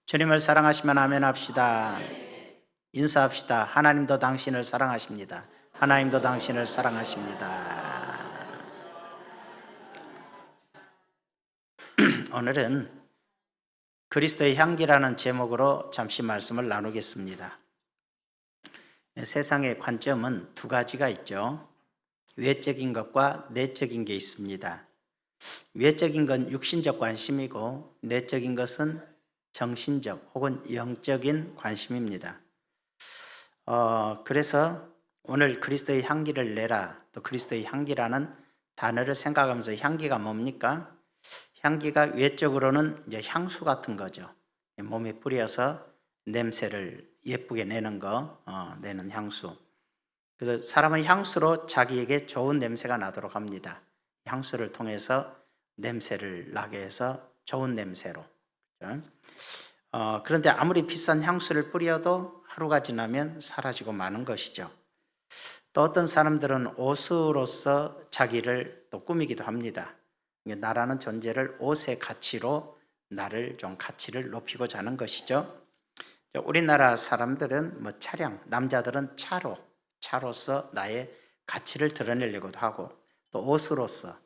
주님을 사랑하시면 아멘 합시다. 인사합시다. 하나님도 당신을 사랑하십니다. 하나님도 당신을 사랑하십니다. 오늘은 그리스도의 향기라는 제목으로 잠시 말씀을 나누겠습니다. 세상의 관점은 두 가지가 있죠. 외적인 것과 내적인 게 있습니다. 외적인 건 육신적 관심이고 내적인 것은 정신적 혹은 영적인 관심입니다. 그래서 오늘 그리스도의 향기를 내라, 또 그리스도의 향기라는 단어를 생각하면서 향기가 뭡니까? 향기가 외적으로는 이제 향수 같은 거죠. 몸에 뿌려서 냄새를 예쁘게 내는 거, 내는 향수. 그래서 사람은 향수로 자기에게 좋은 냄새가 나도록 합니다. 향수를 통해서 냄새를 나게 해서 좋은 냄새로. 그렇죠? 그런데 아무리 비싼 향수를 뿌려도 하루가 지나면 사라지고 마는 것이죠. 또 어떤 사람들은 옷으로서 자기를 또 꾸미기도 합니다. 나라는 존재를 옷의 가치로 나를 좀 가치를 높이고자 하는 것이죠. 우리나라 사람들은 차량, 남자들은 차로서 나의 가치를 드러내려고도 하고, 또 옷으로서,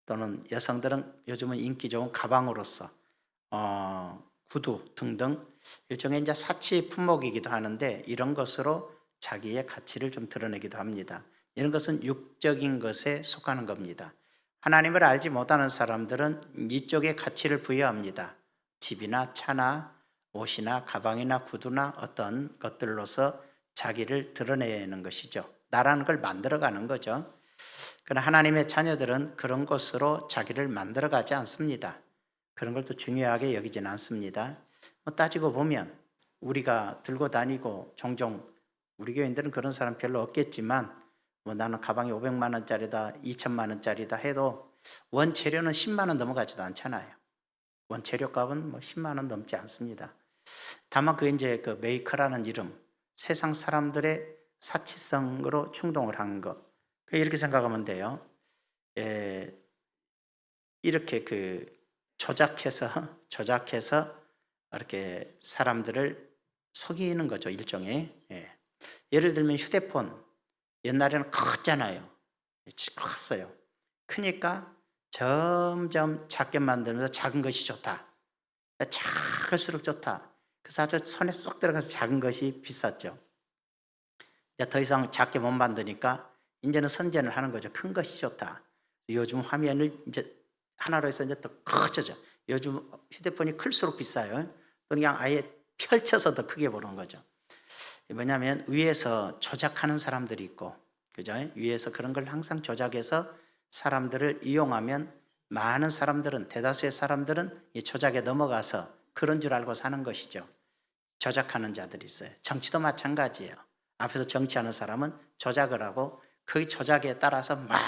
또는 여성들은 요즘은 인기 좋은 가방으로서, 구두 등등 일종의 이제 사치 품목이기도 하는데, 이런 것으로 자기의 가치를 좀 드러내기도 합니다. 이런 것은 육적인 것에 속하는 겁니다. 하나님을 알지 못하는 사람들은 이쪽에 가치를 부여합니다. 집이나 차나 옷이나 가방이나 구두나 어떤 것들로서 자기를 드러내는 것이죠. 나라는 걸 만들어가는 거죠. 그러나 하나님의 자녀들은 그런 것으로 자기를 만들어가지 않습니다. 그런 걸 또 중요하게 여기지는 않습니다. 따지고 보면 우리가 들고 다니고 종종 우리 교인들은 그런 사람 별로 없겠지만 나는 가방이 500만 원짜리다, 2천만 원짜리다 해도 원재료는 10만 원 넘어가지도 않잖아요. 원재료 값은 10만 원 넘지 않습니다. 다만 그 이제 그 메이커라는 이름, 세상 사람들의 사치성으로 충동을 하는 것, 이렇게 생각하면 돼요. 이렇게 그 조작해서 이렇게 사람들을 속이는 거죠, 일종의. 예를 들면 휴대폰, 옛날에는 컸잖아요. 컸어요. 크니까 점점 작게 만들면서 작은 것이 좋다. 작을수록 좋다. 그래서 아주 손에 쏙 들어가서 작은 것이 비쌌죠. 이제 더 이상 작게 못 만드니까 이제는 선전을 하는 거죠. 큰 것이 좋다. 요즘 화면을 이제 하나로 해서 이제 더 커져져. 요즘 휴대폰이 클수록 비싸요. 또는 그냥 아예 펼쳐서 더 크게 보는 거죠. 뭐냐면 위에서 조작하는 사람들이 있고, 그죠? 위에서 그런 걸 항상 조작해서 사람들을 이용하면 많은 사람들은, 대다수의 사람들은 이 조작에 넘어가서 그런 줄 알고 사는 것이죠. 조작하는 자들이 있어요. 정치도 마찬가지예요. 앞에서 정치하는 사람은 조작을 하고 그 조작에 따라서 막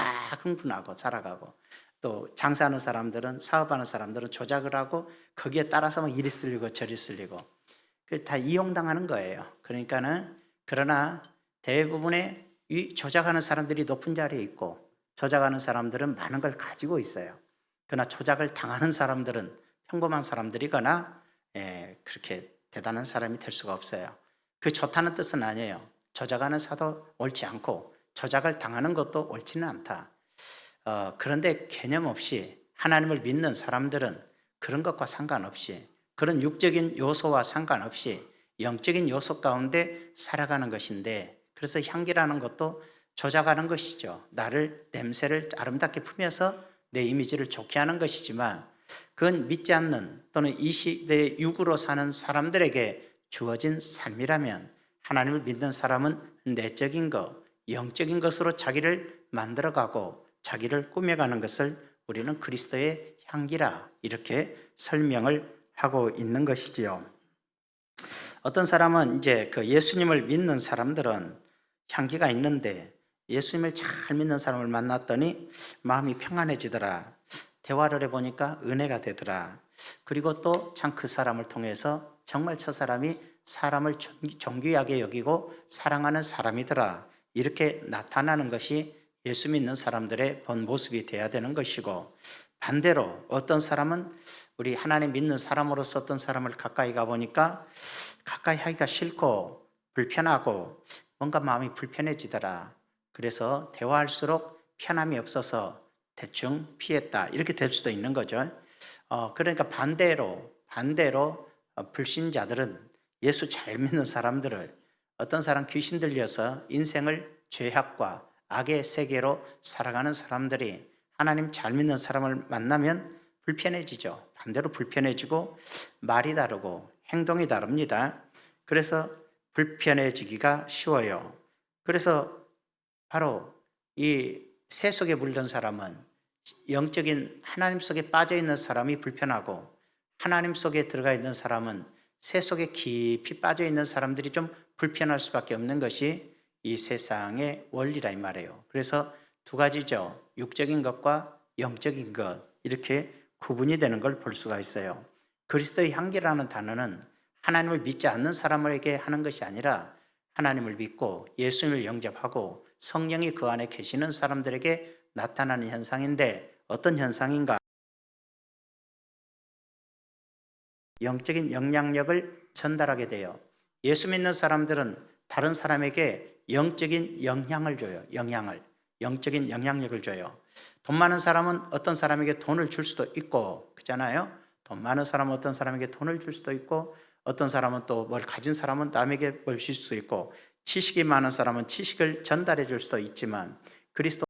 흥분하고 살아가고, 또 장사하는 사람들은, 사업하는 사람들은 조작을 하고 거기에 따라서 이리 쓸리고 저리 쓸리고, 다 이용당하는 거예요. 그러나 대부분의 이 조작하는 사람들이 높은 자리에 있고, 조작하는 사람들은 많은 걸 가지고 있어요. 그러나 조작을 당하는 사람들은 평범한 사람들이거나 그렇게 대단한 사람이 될 수가 없어요. 그 좋다는 뜻은 아니에요. 조작하는 사도 옳지 않고 조작을 당하는 것도 옳지는 않다. 그런데 개념 없이 하나님을 믿는 사람들은 그런 것과 상관없이, 그런 육적인 요소와 상관없이 영적인 요소 가운데 살아가는 것인데, 그래서 향기라는 것도 조작하는 것이죠. 나를, 냄새를 아름답게 품여서 내 이미지를 좋게 하는 것이지만, 그건 믿지 않는 또는 이 시대의 육으로 사는 사람들에게 주어진 삶이라면, 하나님을 믿는 사람은 내적인 것, 영적인 것으로 자기를 만들어가고 자기를 꾸며가는 것을 우리는 그리스도의 향기라 이렇게 설명을 하고 있는 것이지요. 어떤 사람은 이제 그 예수님을 믿는 사람들은 향기가 있는데, 예수님을 잘 믿는 사람을 만났더니 마음이 평안해지더라. 대화를 해보니까 은혜가 되더라. 그리고 또 참 그 사람을 통해서 정말 저 사람이 사람을 존귀하게 여기고 사랑하는 사람이더라. 이렇게 나타나는 것이 예수 믿는 사람들의 본 모습이 돼야 되는 것이고, 반대로 어떤 사람은 우리 하나님 믿는 사람으로서 어떤 사람을 가까이 가보니까 가까이 하기가 싫고 불편하고 뭔가 마음이 불편해지더라. 그래서 대화할수록 편함이 없어서 대충 피했다. 이렇게 될 수도 있는 거죠. 그러니까 반대로 불신자들은 예수 잘 믿는 사람들을 어떤 사람 귀신 들려서 인생을 죄악과 악의 세계로 살아가는 사람들이 하나님 잘 믿는 사람을 만나면 불편해지죠. 반대로 불편해지고 말이 다르고 행동이 다릅니다. 그래서 불편해지기가 쉬워요. 그래서 바로 이 새 속에 물든 사람은 영적인 하나님 속에 빠져 있는 사람이 불편하고 하나님 속에 들어가 있는 사람은 새 속에 깊이 빠져 있는 사람들이 좀 불편할 수밖에 없는 것이 이 세상의 원리라 이 말이에요. 그래서 두 가지죠. 육적인 것과 영적인 것 이렇게 구분이 되는 걸 볼 수가 있어요. 그리스도의 향기라는 단어는 하나님을 믿지 않는 사람에게 하는 것이 아니라 하나님을 믿고 예수님을 영접하고 성령이 그 안에 계시는 사람들에게 나타나는 현상인데 어떤 현상인가? 영적인 영향력을 전달하게 돼요. 예수 믿는 사람들은 다른 사람에게 영적인 영향을 줘요. 영적인 영향력을 줘요. 돈 많은 사람은 어떤 사람에게 돈을 줄 수도 있고, 그렇잖아요? 돈 많은 사람은 어떤 사람에게 돈을 줄 수도 있고, 어떤 사람은 또 뭘 가진 사람은 남에게 뭘 줄 수도 있고, 지식이 많은 사람은 지식을 전달해 줄 수도 있지만, 그리스도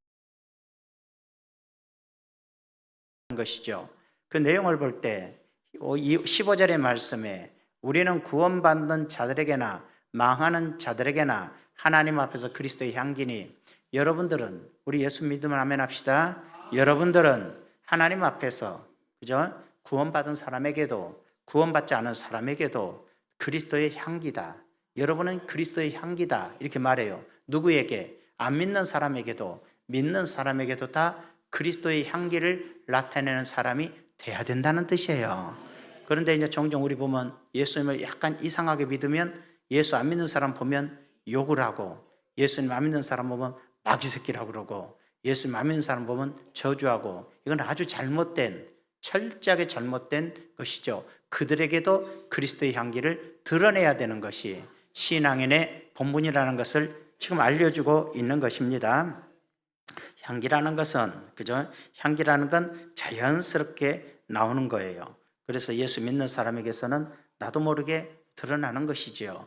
것이죠. 그 내용을 볼 때 15절의 말씀에 우리는 구원받는 자들에게나 망하는 자들에게나 하나님 앞에서 그리스도의 향기니 여러분들은 우리 예수 믿으면 아멘 합시다. 여러분들은 하나님 앞에서 그죠? 구원받은 사람에게도 구원받지 않은 사람에게도 그리스도의 향기다. 여러분은 그리스도의 향기다. 이렇게 말해요. 누구에게? 안 믿는 사람에게도 믿는 사람에게도 다 그리스도의 향기를 나타내는 사람이 돼야 된다는 뜻이에요. 그런데 이제 종종 우리 보면 예수님을 약간 이상하게 믿으면 예수 안 믿는 사람 보면 욕을 하고 예수님 안 믿는 사람 보면 마귀 새끼라고 그러고 예수님 안 믿는 사람 보면 저주하고 이건 아주 철저하게 잘못된 것이죠. 그들에게도 그리스도의 향기를 드러내야 되는 것이 신앙인의 본분이라는 것을 지금 알려주고 있는 것입니다. 향기라는 것은 그죠? 향기라는 건 자연스럽게 나오는 거예요. 그래서 예수 믿는 사람에게서는 나도 모르게 드러나는 것이지요.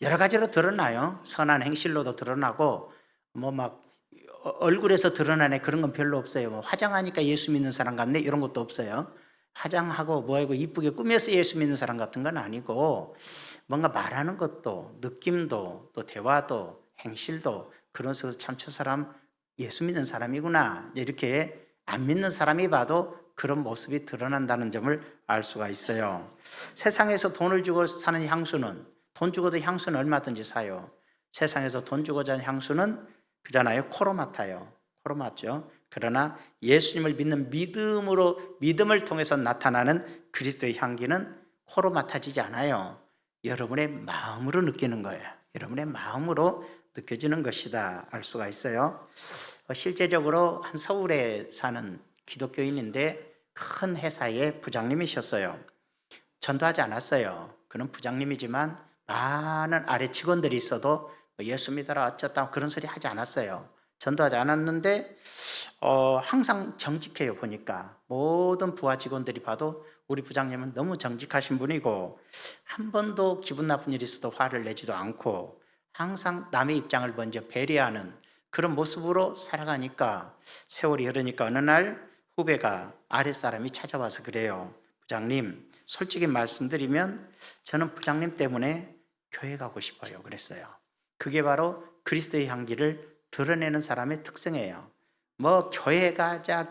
여러 가지로 드러나요. 선한 행실로도 드러나고 뭐 막 얼굴에서 드러나네 그런 건 별로 없어요. 뭐 화장하니까 예수 믿는 사람 같네 이런 것도 없어요. 화장하고 뭐하고 이쁘게 꾸며서 예수 믿는 사람 같은 건 아니고 뭔가 말하는 것도 느낌도 또 대화도 행실도 그런 속에서 참 저 사람 예수 믿는 사람이구나 이렇게 안 믿는 사람이 봐도 그런 모습이 드러난다는 점을 알 수가 있어요. 세상에서 돈을 주고 사는 향수는 돈 주고도 향수는 얼마든지 사요. 세상에서 돈 주고 사는 향수는 그잖아요. 코로 맡아요. 코로 맡죠. 그러나 예수님을 믿는 믿음을 통해서 나타나는 그리스도의 향기는 코로 맡아지지 않아요. 여러분의 마음으로 느끼는 거예요. 여러분의 마음으로 느껴지는 것이다 알 수가 있어요. 실제적으로 한 서울에 사는 기독교인인데 큰 회사의 부장님이셨어요. 전도하지 않았어요. 그는 부장님이지만 많은 아래 직원들이 있어도 예수 믿어라 어쩌다 그런 소리 하지 않았어요. 전도하지 않았는데 항상 정직해요. 보니까 모든 부하 직원들이 봐도 우리 부장님은 너무 정직하신 분이고 한 번도 기분 나쁜 일이 있어도 화를 내지도 않고 항상 남의 입장을 먼저 배려하는 그런 모습으로 살아가니까 세월이 흐르니까 어느 날 후배가 아랫사람이 찾아와서 그래요. 부장님, 솔직히 말씀드리면 저는 부장님 때문에 교회 가고 싶어요. 그랬어요. 그게 바로 그리스도의 향기를 드러내는 사람의 특성이에요. 뭐 교회 가자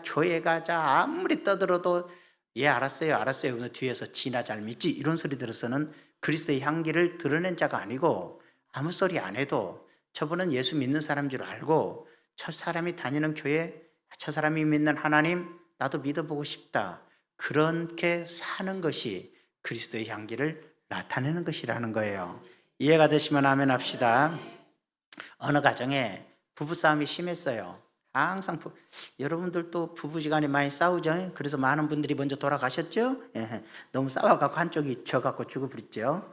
아무리 떠들어도 예 알았어요. 근데 뒤에서 지나 잘 믿지 이런 소리 들어서는 그리스도의 향기를 드러낸 자가 아니고 아무 소리 안 해도 저분은 예수 믿는 사람인 줄 알고 저 사람이 다니는 교회 저 사람이 믿는 하나님 나도 믿어보고 싶다. 그렇게 사는 것이 그리스도의 향기를 나타내는 것이라는 거예요. 이해가 되시면 아멘 합시다. 어느 가정에 부부싸움이 심했어요. 항상 여러분들도 부부지간에 많이 싸우죠. 그래서 많은 분들이 먼저 돌아가셨죠. 예, 너무 싸워갖고 한쪽이 져갖고 죽어버렸죠.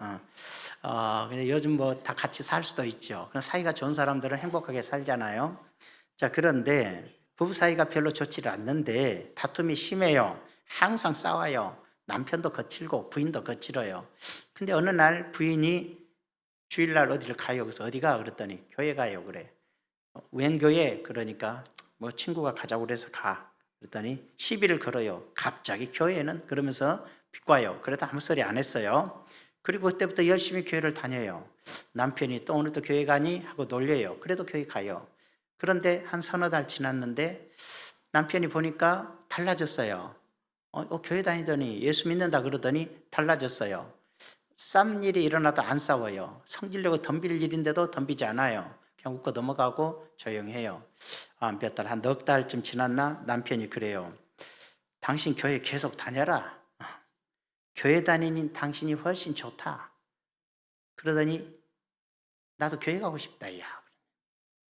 근데 요즘 뭐 다 같이 살 수도 있죠. 그럼 사이가 좋은 사람들은 행복하게 살잖아요. 자, 그런데 부부 사이가 별로 좋지를 않는데 다툼이 심해요. 항상 싸워요. 남편도 거칠고 부인도 거칠어요. 근데 어느 날 부인이 주일날 어디를 가요. 그래서 어디가? 그랬더니 교회 가요. 그래. 웬 교회? 그러니까 뭐 친구가 가자고 그래서 가. 그랬더니 시비를 걸어요. 갑자기 교회는? 그러면서 비과요. 그래도 아무 소리 안 했어요. 그리고 그때부터 열심히 교회를 다녀요. 남편이 또 오늘 또 교회 가니? 하고 놀려요. 그래도 교회 가요. 그런데 한 서너 달 지났는데 남편이 보니까 달라졌어요. 교회 다니더니 예수 믿는다 그러더니 달라졌어요. 싸움 일이 일어나도 안 싸워요. 성질내고 덤빌 일인데도 덤비지 않아요. 그냥 웃고 넘어가고 조용해요. 몇 달, 한 넉 달쯤 지났나? 남편이 그래요. 당신 교회 계속 다녀라. 교회 다니는 당신이 훨씬 좋다. 그러더니 나도 교회 가고 싶다. 야.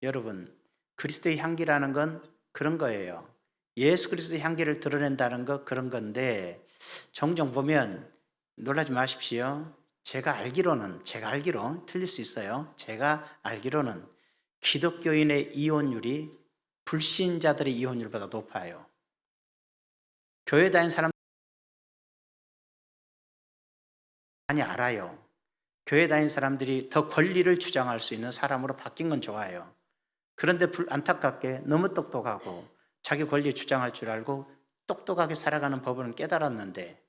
여러분, 그리스도의 향기라는 건 그런 거예요. 예수 그리스도의 향기를 드러낸다는 거 그런 건데 종종 보면 놀라지 마십시오. 제가 알기로 틀릴 수 있어요. 제가 알기로는 기독교인의 이혼율이 불신자들의 이혼율보다 높아요. 교회 다니는 사람 많이 알아요. 교회 다니는 사람들이 더 권리를 주장할 수 있는 사람으로 바뀐 건 좋아요. 그런데 안타깝게 너무 똑똑하고 자기 권리 주장할 줄 알고 똑똑하게 살아가는 법은 깨달았는데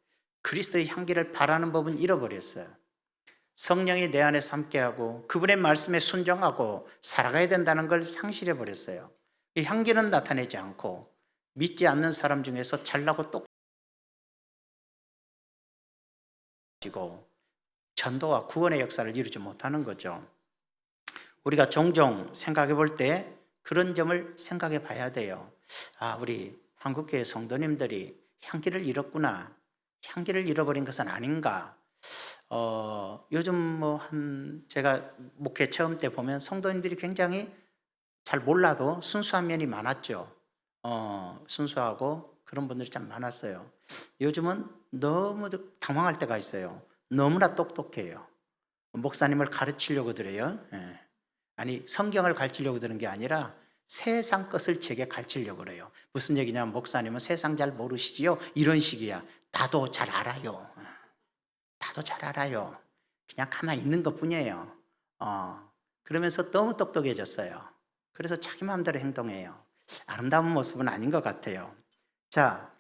그리스도의 향기를 바라는 법은 잃어버렸어요. 성령이 내 안에서 함께하고 그분의 말씀에 순종하고 살아가야 된다는 걸 상실해버렸어요. 이 향기는 나타내지 않고 믿지 않는 사람 중에서 잘나고 똑지고 전도와 구원의 역사를 이루지 못하는 거죠. 우리가 종종 생각해 볼 때 그런 점을 생각해 봐야 돼요. 우리 한국교회 성도님들이 향기를 잃었구나. 향기를 잃어버린 것은 아닌가. 요즘 제가 목회 처음 때 보면 성도님들이 굉장히 잘 몰라도 순수한 면이 많았죠. 순수하고 그런 분들이 참 많았어요. 요즘은 너무 당황할 때가 있어요. 너무나 똑똑해요. 목사님을 가르치려고 그래요. 아니, 성경을 가르치려고 드는 게 아니라 세상 것을 제게 가르치려고 그래요. 무슨 얘기냐면 목사님은 세상 잘 모르시지요? 이런 식이야. 나도 잘 알아요. 나도 잘 알아요. 그냥 가만히 있는 것 뿐이에요. 그러면서 너무 똑똑해졌어요. 그래서 자기 마음대로 행동해요. 아름다운 모습은 아닌 것 같아요. 자,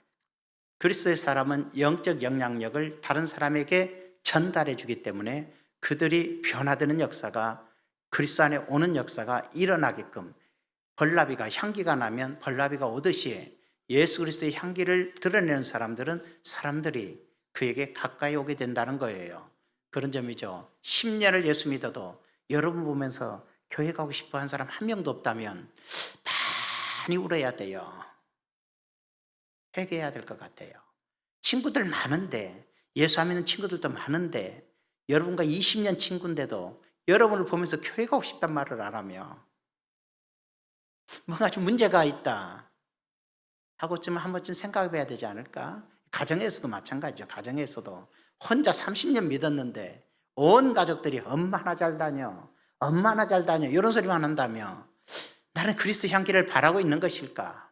그리스도의 사람은 영적 영향력을 다른 사람에게 전달해 주기 때문에 그들이 변화되는 역사가 그리스도 안에 오는 역사가 일어나게끔 벌나비가 향기가 나면 벌나비가 오듯이 예수 그리스도의 향기를 드러내는 사람들이 그에게 가까이 오게 된다는 거예요. 그런 점이죠. 10년을 예수 믿어도 여러분 보면서 교회 가고 싶어 한 사람 한 명도 없다면 많이 울어야 돼요. 회개해야 될 것 같아요. 친구들 많은데, 예수 안 믿는 친구들도 많은데 여러분과 20년 친구인데도 여러분을 보면서 교회 가고 싶단 말을 안 하며 뭔가 좀 문제가 있다 하고 좀 한 번쯤 생각해 봐야 되지 않을까? 가정에서도 마찬가지죠. 가정에서도 혼자 30년 믿었는데 온 가족들이 엄마나 잘 다녀 이런 소리만 한다며 나는 그리스도 향기를 바라고 있는 것일까?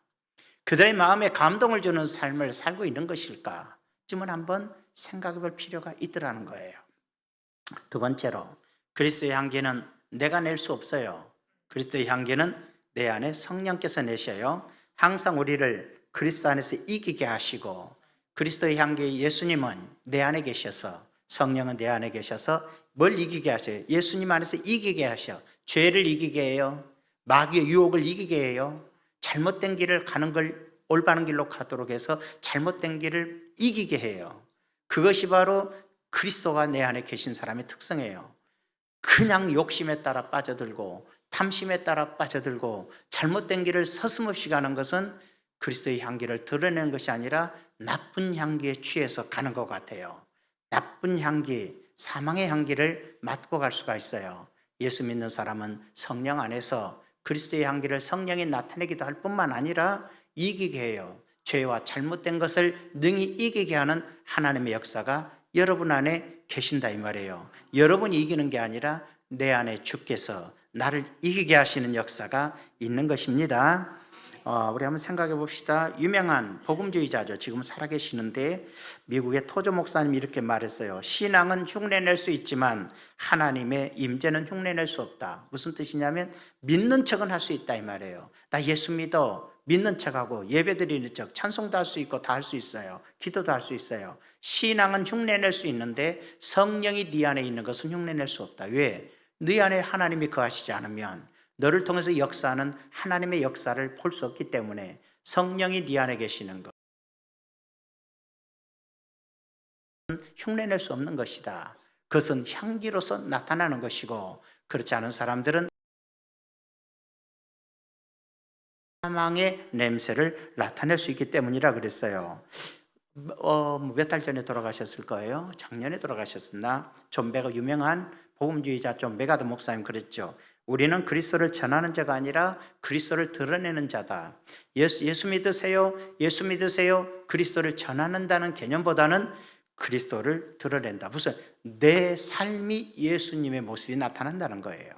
그들의 마음에 감동을 주는 삶을 살고 있는 것일까? 쯤은 한번 생각해 볼 필요가 있더라는 거예요. 두 번째로 그리스도의 향기는 내가 낼 수 없어요. 그리스도의 향기는 내 안에 성령께서 내셔요. 항상 우리를 그리스도 안에서 이기게 하시고 그리스도의 향기 예수님은 내 안에 계셔서 성령은 내 안에 계셔서 뭘 이기게 하셔요? 예수님 안에서 이기게 하셔. 죄를 이기게 해요. 마귀의 유혹을 이기게 해요. 잘못된 길을 가는 걸 올바른 길로 가도록 해서 잘못된 길을 이기게 해요. 그것이 바로 그리스도가 내 안에 계신 사람의 특성이에요. 그냥 욕심에 따라 빠져들고 탐심에 따라 빠져들고 잘못된 길을 서슴없이 가는 것은 그리스도의 향기를 드러내는 것이 아니라 나쁜 향기에 취해서 가는 것 같아요. 나쁜 향기, 사망의 향기를 맡고 갈 수가 있어요. 예수 믿는 사람은 성령 안에서 그리스도의 향기를 성령이 나타내기도 할 뿐만 아니라 이기게 해요. 죄와 잘못된 것을 능히 이기게 하는 하나님의 역사가 여러분 안에 계신다 이 말이에요. 여러분이 이기는 게 아니라 내 안에 주께서 나를 이기게 하시는 역사가 있는 것입니다. 우리 한번 생각해 봅시다. 유명한 복음주의자죠. 지금 살아계시는데 미국의 토조 목사님이 이렇게 말했어요. 신앙은 흉내낼 수 있지만 하나님의 임재는 흉내낼 수 없다. 무슨 뜻이냐면 믿는 척은 할 수 있다 이 말이에요. 나 예수 믿어. 믿는 척하고 예배드리는 척, 찬송도 할 수 있고 다 할 수 있어요. 기도도 할 수 있어요. 신앙은 흉내낼 수 있는데 성령이 네 안에 있는 것은 흉내낼 수 없다. 왜? 네 안에 하나님이 거하시지 않으면 너를 통해서 역사하는 하나님의 역사를 볼 수 없기 때문에 성령이 네 안에 계시는 것은 흉내낼 수 없는 것이다. 그것은 향기로서 나타나는 것이고 그렇지 않은 사람들은 사망의 냄새를 나타낼 수 있기 때문이라 그랬어요. 몇 달 전에 돌아가셨을 거예요. 작년에 돌아가셨었나? 존 베가 유명한 복음주의자 존 베가드 목사님 그랬죠. 우리는 그리스도를 전하는 자가 아니라 그리스도를 드러내는 자다. 예수 믿으세요. 예수 믿으세요. 그리스도를 전하는다는 개념보다는 그리스도를 드러낸다. 무슨 내 삶이 예수님의 모습이 나타난다는 거예요.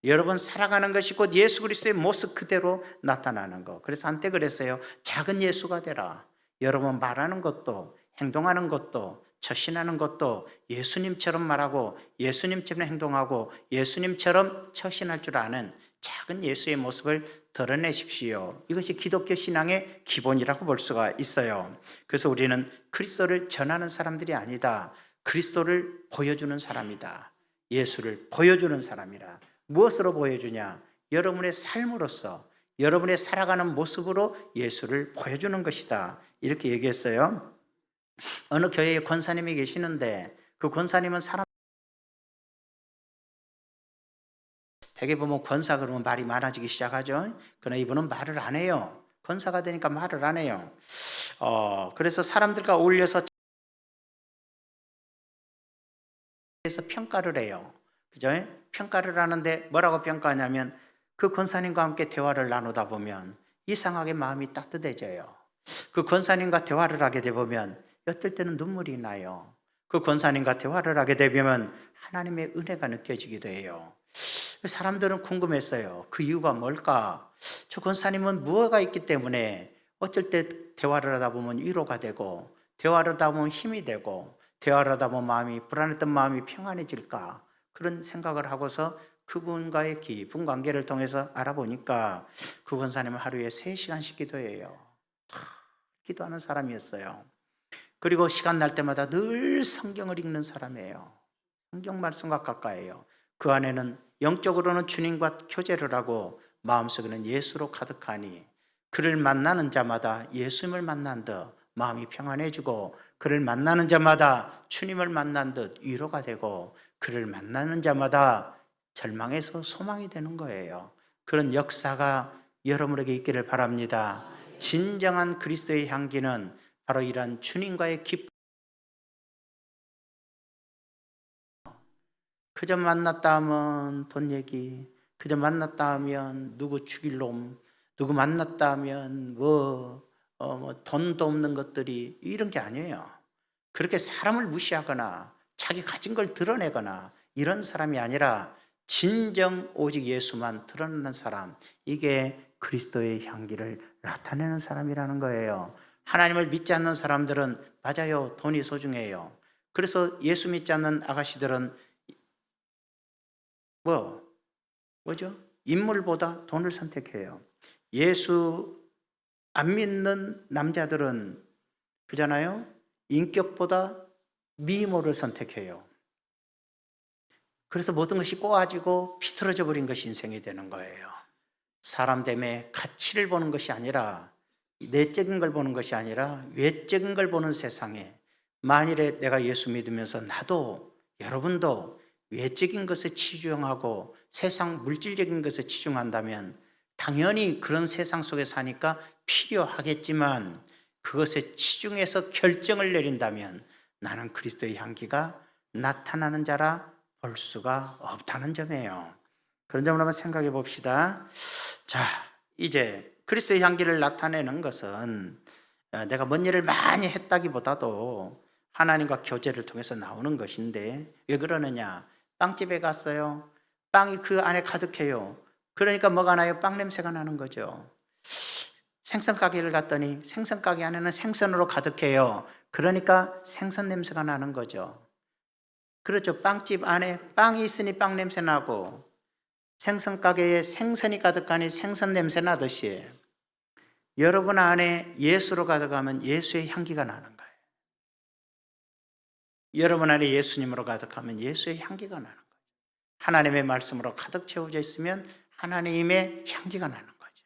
여러분 살아가는 것이 곧 예수 그리스도의 모습 그대로 나타나는 거. 그래서 한때 그랬어요. 작은 예수가 되라. 여러분 말하는 것도 행동하는 것도 처신하는 것도 예수님처럼 말하고 예수님처럼 행동하고 예수님처럼 처신할 줄 아는 작은 예수의 모습을 드러내십시오. 이것이 기독교 신앙의 기본이라고 볼 수가 있어요. 그래서 우리는 그리스도를 전하는 사람들이 아니다. 그리스도를 보여주는 사람이다. 예수를 보여주는 사람이라. 무엇으로 보여주냐? 여러분의 삶으로서 여러분의 살아가는 모습으로 예수를 보여주는 것이다. 이렇게 얘기했어요. 어느 교회에 권사님이 계시는데 그 권사님은 사람 대개 보면 권사 그러면 말이 많아지기 시작하죠. 그러나 이분은 말을 안 해요. 권사가 되니까 말을 안 해요. 그래서 사람들과 어울려서 평가를 해요. 그죠? 평가를 하는데 뭐라고 평가하냐면 그 권사님과 함께 대화를 나누다 보면 이상하게 마음이 따뜻해져요. 그 권사님과 대화를 하게 되면 어떨 때는 눈물이 나요. 그 권사님과 대화를 하게 되면 하나님의 은혜가 느껴지기도 해요. 사람들은 궁금했어요. 그 이유가 뭘까? 저 권사님은 무엇가 있기 때문에 어쩔 때 대화를 하다 보면 위로가 되고 대화를 하다 보면 힘이 되고 대화를 하다 보면 마음이 불안했던 마음이 평안해질까? 그런 생각을 하고서 그분과의 깊은 관계를 통해서 알아보니까 그 권사님은 하루에 3시간씩 기도해요. 기도하는 사람이었어요. 그리고 시간 날 때마다 늘 성경을 읽는 사람이에요. 성경 말씀과 가까이에요. 그 안에는 영적으로는 주님과 교제를 하고 마음속에는 예수로 가득하니 그를 만나는 자마다 예수님을 만난 듯 마음이 평안해지고 그를 만나는 자마다 주님을 만난 듯 위로가 되고 그를 만나는 자마다 절망에서 소망이 되는 거예요. 그런 역사가 여러분에게 있기를 바랍니다. 진정한 그리스도의 향기는 바로 이런 주님과의 기쁨. 그저 만났다 하면 돈 얘기, 그저 만났다 하면 누구 죽일 놈, 누구 만났다 하면 돈도 없는 것들이 이런 게 아니에요. 그렇게 사람을 무시하거나 자기 가진 걸 드러내거나 이런 사람이 아니라 진정 오직 예수만 드러내는 사람, 이게 그리스도의 향기를 나타내는 사람이라는 거예요. 하나님을 믿지 않는 사람들은 맞아요, 돈이 소중해요. 그래서 예수 믿지 않는 아가씨들은 뭐죠? 인물보다 돈을 선택해요. 예수 안 믿는 남자들은 그잖아요. 인격보다 미모를 선택해요. 그래서 모든 것이 꼬아지고 비틀어져 버린 것이 인생이 되는 거예요. 사람 때문에 가치를 보는 것이 아니라 내적인 걸 보는 것이 아니라 외적인 걸 보는 세상에 만일에 내가 예수 믿으면서 나도 여러분도 외적인 것에 치중하고 세상 물질적인 것에 치중한다면 당연히 그런 세상 속에 사니까 필요하겠지만 그것에 치중해서 결정을 내린다면 나는 그리스도의 향기가 나타나는 자라 볼 수가 없다는 점이에요. 그런 점을 한번 생각해 봅시다. 자, 이제 그리스도의 향기를 나타내는 것은 내가 뭔 일을 많이 했다기보다도 하나님과 교제를 통해서 나오는 것인데, 왜 그러느냐? 빵집에 갔어요. 빵이 그 안에 가득해요. 그러니까 뭐가 나요? 빵 냄새가 나는 거죠. 생선 가게를 갔더니 생선 가게 안에는 생선으로 가득해요. 그러니까 생선 냄새가 나는 거죠. 그렇죠. 빵집 안에 빵이 있으니 빵 냄새 나고, 생선 가게에 생선이 가득하니 생선 냄새 나듯이 여러분 안에 예수로 가득하면 예수의 향기가 나는 거예요. 여러분 안에 예수님으로 가득하면 예수의 향기가 나는 거예요. 하나님의 말씀으로 가득 채워져 있으면 하나님의 향기가 나는 거죠.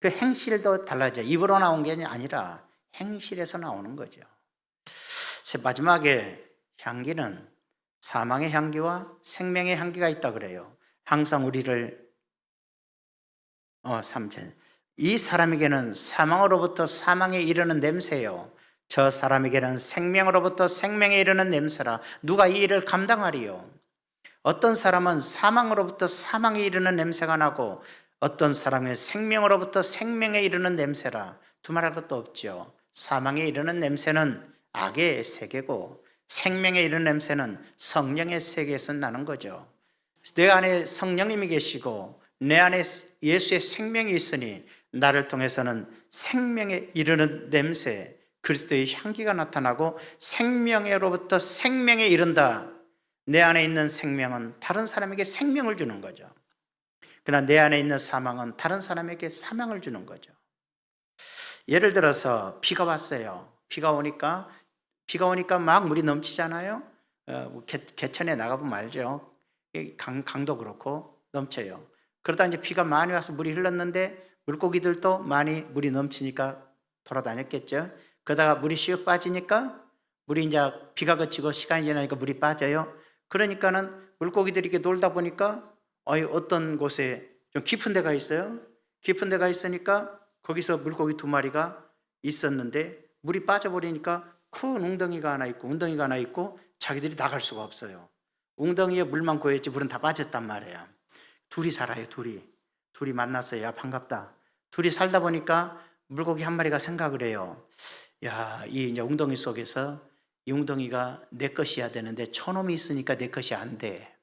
그 행실도 달라져요. 입으로 나온 게 아니라 행실에서 나오는 거죠. 마지막에 향기는 사망의 향기와 생명의 향기가 있다 그래요. 항상 우리를 이 사람에게는 사망으로부터 사망에 이르는 냄새요, 저 사람에게는 생명으로부터 생명에 이르는 냄새라. 누가 이 일을 감당하리요? 어떤 사람은 사망으로부터 사망에 이르는 냄새가 나고, 어떤 사람은 생명으로부터 생명에 이르는 냄새라. 두말할 것도 없죠. 사망에 이르는 냄새는 악의 세계고, 생명에 이르는 냄새는 성령의 세계에서 나는 거죠. 내 안에 성령님이 계시고 내 안에 예수의 생명이 있으니 나를 통해서는 생명에 이르는 냄새, 그리스도의 향기가 나타나고, 생명으로부터 생명에 이른다. 내 안에 있는 생명은 다른 사람에게 생명을 주는 거죠. 그러나 내 안에 있는 사망은 다른 사람에게 사망을 주는 거죠. 예를 들어서 비가 왔어요. 비가 오니까 막 물이 넘치잖아요. 개천에 나가보면 알죠. 강도 그렇고 넘쳐요. 그러다 이제 비가 많이 와서 물이 흘렀는데 물고기들도 많이 물이 넘치니까 돌아다녔겠죠. 그러다가 물이 슉 빠지니까, 물이 이제 비가 그치고 시간이 지나니까 물이 빠져요. 그러니까는 물고기들이 이렇게 놀다 보니까 어떤 곳에 좀 깊은 데가 있어요. 깊은 데가 있으니까 거기서 물고기 2마리가 있었는데, 물이 빠져버리니까 큰 웅덩이가 하나 있고 자기들이 나갈 수가 없어요. 웅덩이에 물만 고였지 물은 다 빠졌단 말이에요. 둘이 살아요. 둘이 만났어요. 야, 반갑다. 둘이 살다 보니까 물고기 한 마리가 생각을 해요. 야, 이 이제 웅덩이 속에서 이 웅덩이가 내 것이야 되는데 저놈이 있으니까 내 것이 안 돼.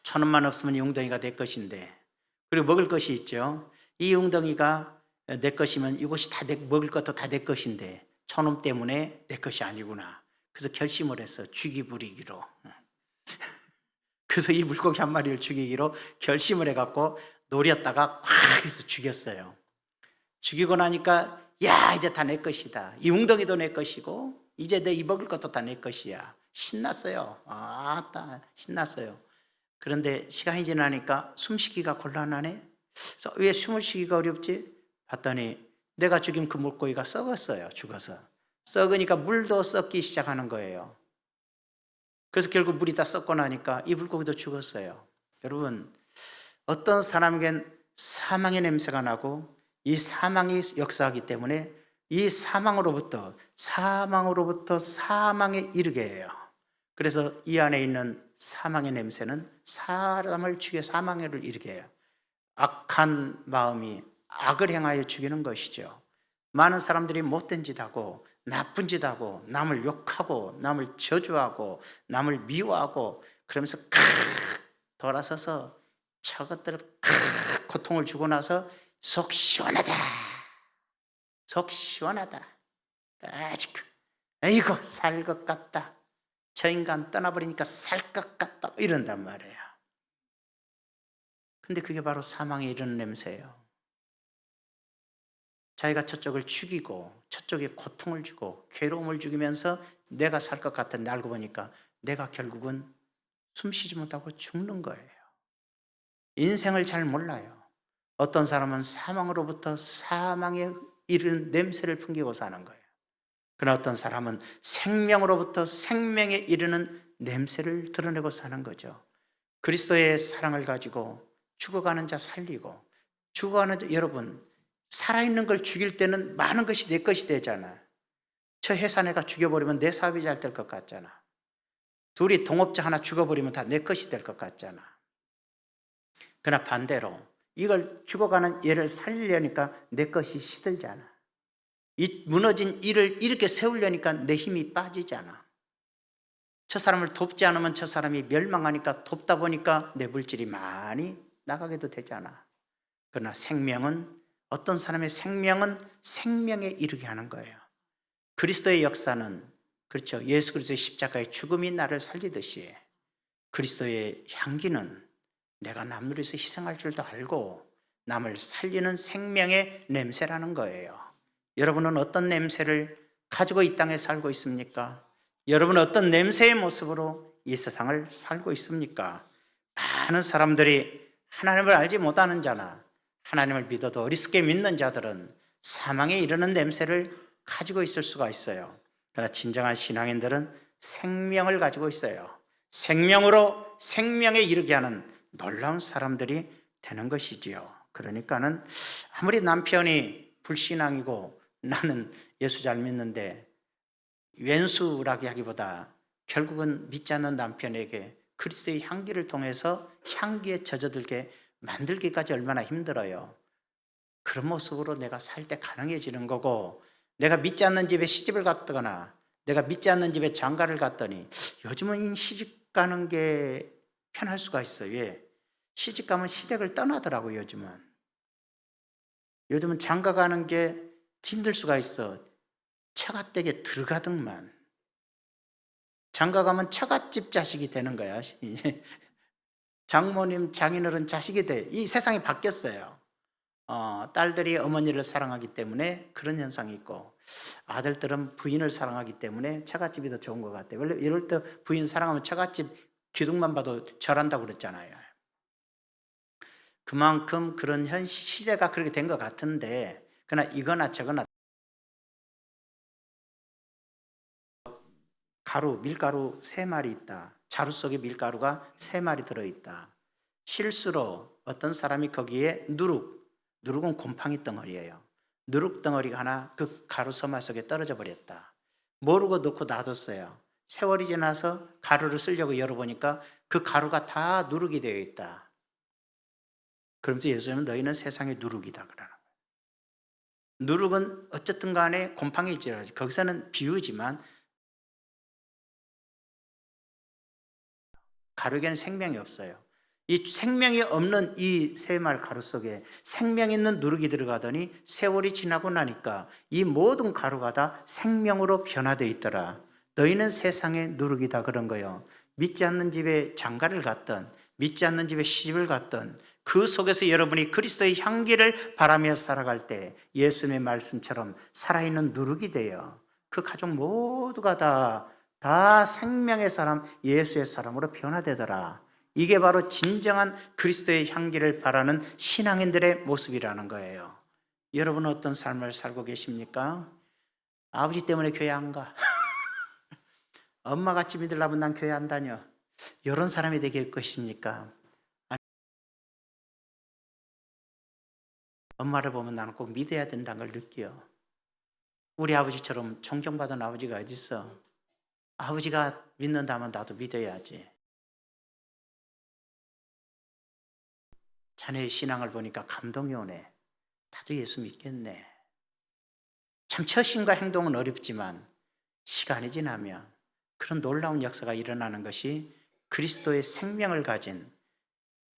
저놈만 없으면 이 웅덩이가 내 것인데, 그리고 먹을 것이 있죠. 이 웅덩이가 내 것이면 이곳이 다 먹을 것도 다 내 것인데 저놈 때문에 내 것이 아니구나. 그래서 결심을 했어. 죽이 부리기로. 그래서 이 물고기 한 마리를 죽이기로 결심을 해갖고 노렸다가 콱 해서 죽였어요. 죽이고 나니까 야, 이제 다 내 것이다. 이 웅덩이도 내 것이고 이제 내 이 먹을 것도 다 내 것이야. 신났어요. 신났어요. 그런데 시간이 지나니까 숨쉬기가 곤란하네. 그래서 왜 숨을 쉬기가 어렵지? 봤더니 내가 죽인 그 물고기가 썩었어요. 죽어서. 썩으니까 물도 썩기 시작하는 거예요. 그래서 결국 물이 다 썩고 나니까 이 물고기도 죽었어요. 여러분, 어떤 사람에겐 사망의 냄새가 나고 이 사망이 역사하기 때문에 이 사망으로부터 사망에 이르게 해요. 그래서 이 안에 있는 사망의 냄새는 사람을 죽여 사망을 이르게 해요. 악한 마음이 악을 행하여 죽이는 것이죠. 많은 사람들이 못된 짓하고 나쁜 짓하고 남을 욕하고 남을 저주하고 남을 미워하고 그러면서 돌아서서 저것들을 고통을 주고 나서 속 시원하다. 아이고 살 것 같다. 저 인간 떠나버리니까 살 것 같다. 이런단 말이에요. 근데 그게 바로 사망에 이르는 냄새예요. 자기가 저쪽을 죽이고 저쪽에 고통을 주고 괴로움을 주면서 내가 살 것 같은데 알고 보니까 내가 결국은 숨쉬지 못하고 죽는 거예요. 인생을 잘 몰라요. 어떤 사람은 사망으로부터 사망에 이르는 냄새를 풍기고 사는 거예요. 그러나 어떤 사람은 생명으로부터 생명에 이르는 냄새를 드러내고 사는 거죠. 그리스도의 사랑을 가지고 죽어가는 자 살리고, 죽어가는 자, 여러분, 살아있는 걸 죽일 때는 많은 것이 내 것이 되잖아. 저 회사 내가 죽여버리면 내 사업이 잘 될 것 같잖아. 둘이 동업자 하나 죽어버리면 다 내 것이 될 것 같잖아. 그러나 반대로 이걸 죽어가는 얘를 살리려니까 내 것이 시들잖아. 이 무너진 일을 이렇게 세우려니까 내 힘이 빠지잖아. 저 사람을 돕지 않으면 저 사람이 멸망하니까 돕다 보니까 내 물질이 많이 나가게도 되잖아. 그러나 생명은, 어떤 사람의 생명은 생명에 이르게 하는 거예요. 그리스도의 역사는, 그렇죠, 예수 그리스도의 십자가의 죽음이 나를 살리듯이 그리스도의 향기는 내가 남 위해서 희생할 줄도 알고 남을 살리는 생명의 냄새라는 거예요. 여러분은 어떤 냄새를 가지고 이 땅에 살고 있습니까? 여러분은 어떤 냄새의 모습으로 이 세상을 살고 있습니까? 많은 사람들이 하나님을 알지 못하는 자나 하나님을 믿어도 어리석게 믿는 자들은 사망에 이르는 냄새를 가지고 있을 수가 있어요. 그러나 진정한 신앙인들은 생명을 가지고 있어요. 생명으로 생명에 이르게 하는 놀라운 사람들이 되는 것이지요. 그러니까는 아무리 남편이 불신앙이고 나는 예수 잘 믿는데, 왼수라고 하기보다 결국은 믿지 않는 남편에게 그리스도의 향기를 통해서 향기에 젖어들게 만들기까지 얼마나 힘들어요. 그런 모습으로 내가 살 때 가능해지는 거고, 내가 믿지 않는 집에 시집을 갔거나 내가 믿지 않는 집에 장가를 갔더니, 요즘은 시집 가는 게 편할 수가 있어요. 왜? 시집 가면 시댁을 떠나더라고요. 요즘은 장가 가는 게 힘들 수가 있어. 처갓댁에 들어가든만. 장가 가면 처갓집 자식이 되는 거야. 장모님, 장인어른 자식이 돼. 이 세상이 바뀌었어요. 딸들이 어머니를 사랑하기 때문에 그런 현상이 있고, 아들들은 부인을 사랑하기 때문에 처갓집이 더 좋은 것 같아요. 원래 이럴 때 부인 사랑하면 처갓집 기둥만 봐도 절한다고 그랬잖아요. 그만큼 그런 현 시대가 그렇게 된 것 같은데, 그러나 이거나 저거나 밀가루 3마리 있다. 자루 속에 밀가루가 3마리 들어있다. 실수로 어떤 사람이 거기에 누룩은 곰팡이 덩어리예요. 누룩 덩어리가 하나 그 가루 서말 속에 떨어져 버렸다. 모르고 넣고 놔뒀어요. 세월이 지나서 가루를 쓰려고 열어보니까 그 가루가 다 누룩이 되어 있다. 그러면서 예수님은 너희는 세상의 누룩이다 그러는 거예요. 누룩은 어쨌든 간에 곰팡이죠. 거기서는 비유지만 가루에는 생명이 없어요. 이 생명이 없는 이 3말 가루 속에 생명 있는 누룩이 들어가더니 세월이 지나고 나니까 이 모든 가루가 다 생명으로 변화되어 있더라. 너희는 세상의 누룩이다 그런 거예요. 믿지 않는 집에 장가를 갔던, 믿지 않는 집에 시집을 갔던, 그 속에서 여러분이 그리스도의 향기를 바라며 살아갈 때 예수님의 말씀처럼 살아있는 누룩이 돼요. 그 가족 모두가 다 생명의 사람, 예수의 사람으로 변화되더라. 이게 바로 진정한 그리스도의 향기를 바라는 신앙인들의 모습이라는 거예요. 여러분은 어떤 삶을 살고 계십니까? 아버지 때문에 교회 안 가. 엄마같이 믿으려면 난 교회 안 다녀. 이런 사람이 되길 것입니까? 아니, 엄마를 보면 나는 꼭 믿어야 된다는 걸 느껴요. 우리 아버지처럼 존경받은 아버지가 어디 있어? 아버지가 믿는다면 나도 믿어야지. 자네의 신앙을 보니까 감동이 오네. 나도 예수 믿겠네. 참 처신과 행동은 어렵지만 시간이 지나면 그런 놀라운 역사가 일어나는 것이 그리스도의 생명을 가진,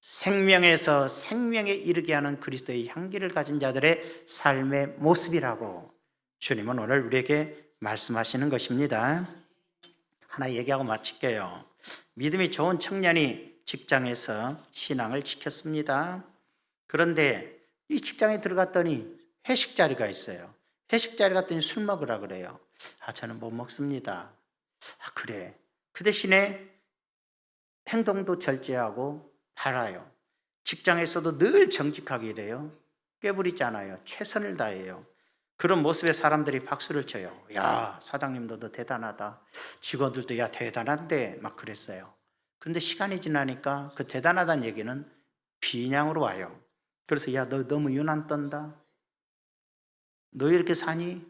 생명에서 생명에 이르게 하는 그리스도의 향기를 가진 자들의 삶의 모습이라고 주님은 오늘 우리에게 말씀하시는 것입니다. 하나 얘기하고 마칠게요. 믿음이 좋은 청년이 직장에서 신앙을 지켰습니다. 그런데 이 직장에 들어갔더니 회식 자리가 있어요. 회식 자리 갔더니 술 먹으라 그래요. 저는 못 먹습니다. 그래. 그 대신에 행동도 절제하고 달아요. 직장에서도 늘 정직하게 일해요. 꾀부리지 않아요. 최선을 다해요. 그런 모습에 사람들이 박수를 쳐요. 야, 사장님도 너 대단하다. 직원들도 야, 대단한데 막 그랬어요. 그런데 시간이 지나니까 그 대단하다는 얘기는 비난으로 와요. 그래서 야, 너 너무 유난 떤다. 너 이렇게 사니?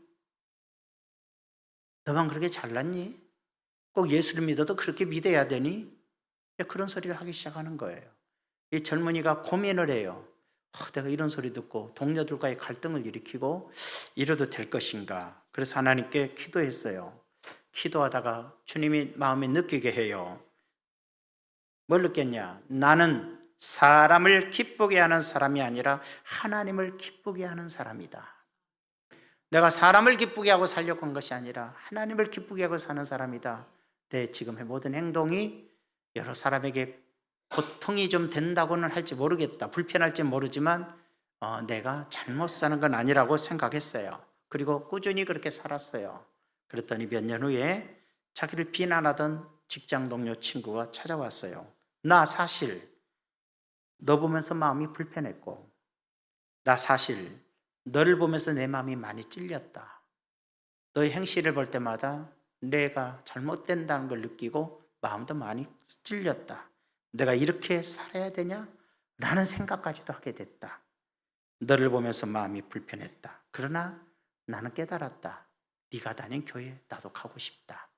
너만 그렇게 잘났니? 꼭 예수를 믿어도 그렇게 믿어야 되니? 그런 소리를 하기 시작하는 거예요. 이 젊은이가 고민을 해요. 내가 이런 소리 듣고 동료들과의 갈등을 일으키고 이래도 될 것인가? 그래서 하나님께 기도했어요. 기도하다가 주님이 마음에 느끼게 해요. 뭘 느꼈냐? 나는 사람을 기쁘게 하는 사람이 아니라 하나님을 기쁘게 하는 사람이다. 내가 사람을 기쁘게 하고 살려고 한 것이 아니라 하나님을 기쁘게 하고 사는 사람이다. 내 지금의 모든 행동이 여러 사람에게 고통이 좀 된다고는 할지 모르겠다. 불편할지 모르지만 내가 잘못 사는 건 아니라고 생각했어요. 그리고 꾸준히 그렇게 살았어요. 그랬더니 몇 년 후에 자기를 비난하던 직장 동료 친구가 찾아왔어요. 나 사실 너 보면서 마음이 불편했고, 나 사실 너를 보면서 내 마음이 많이 찔렸다. 너의 행실을 볼 때마다 내가 잘못된다는 걸 느끼고 마음도 많이 찔렸다. 내가 이렇게 살아야 되냐? 라는 생각까지도 하게 됐다. 너를 보면서 마음이 불편했다. 그러나 나는 깨달았다. 네가 다닌 교회 나도 가고 싶다.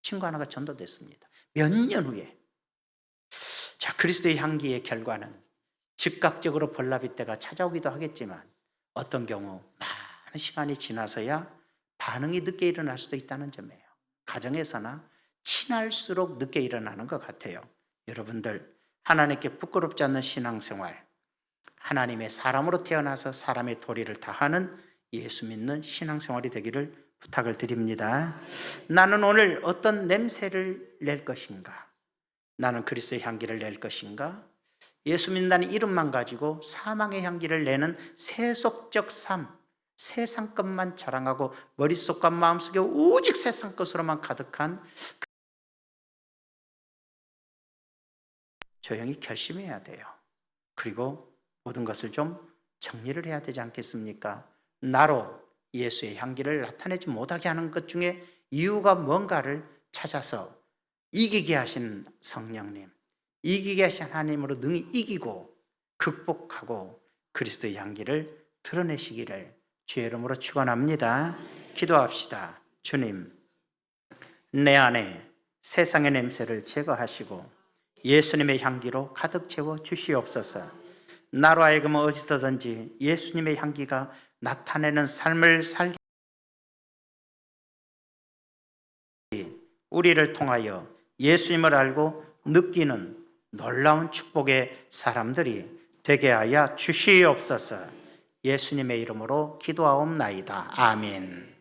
친구 하나가 전도됐습니다. 몇 년 후에. 자, 그리스도의 향기의 결과는 즉각적으로 볼나비 때가 찾아오기도 하겠지만 어떤 경우 많은 시간이 지나서야 반응이 늦게 일어날 수도 있다는 점이에요. 가정에서나 친할수록 늦게 일어나는 것 같아요. 여러분들, 하나님께 부끄럽지 않는 신앙생활, 하나님의 사람으로 태어나서 사람의 도리를 다하는 예수 믿는 신앙생활이 되기를 부탁을 드립니다. 나는 오늘 어떤 냄새를 낼 것인가? 나는 그리스도의 향기를 낼 것인가? 예수 믿는다는 이름만 가지고 사망의 향기를 내는 세속적 삶, 세상 것만 자랑하고 머릿속과 마음속에 오직 세상 것으로만 가득한, 조용히 결심해야 돼요. 그리고 모든 것을 좀 정리를 해야 되지 않겠습니까? 나로 예수의 향기를 나타내지 못하게 하는 것 중에 이유가 뭔가를 찾아서 이기게 하신 성령님, 이기게 하신 하나님으로 능히 이기고 극복하고 그리스도의 향기를 드러내시기를 주의 이름으로 축원합니다. 기도합시다. 주님, 내 안에 세상의 냄새를 제거하시고 예수님의 향기로 가득 채워 주시옵소서. 나로 하여금 어디서든지 예수님의 향기가 나타내는 삶을 살게, 우리를 통하여 예수님을 알고 느끼는 놀라운 축복의 사람들이 되게 하여 주시옵소서. 예수님의 이름으로 기도하옵나이다. 아멘.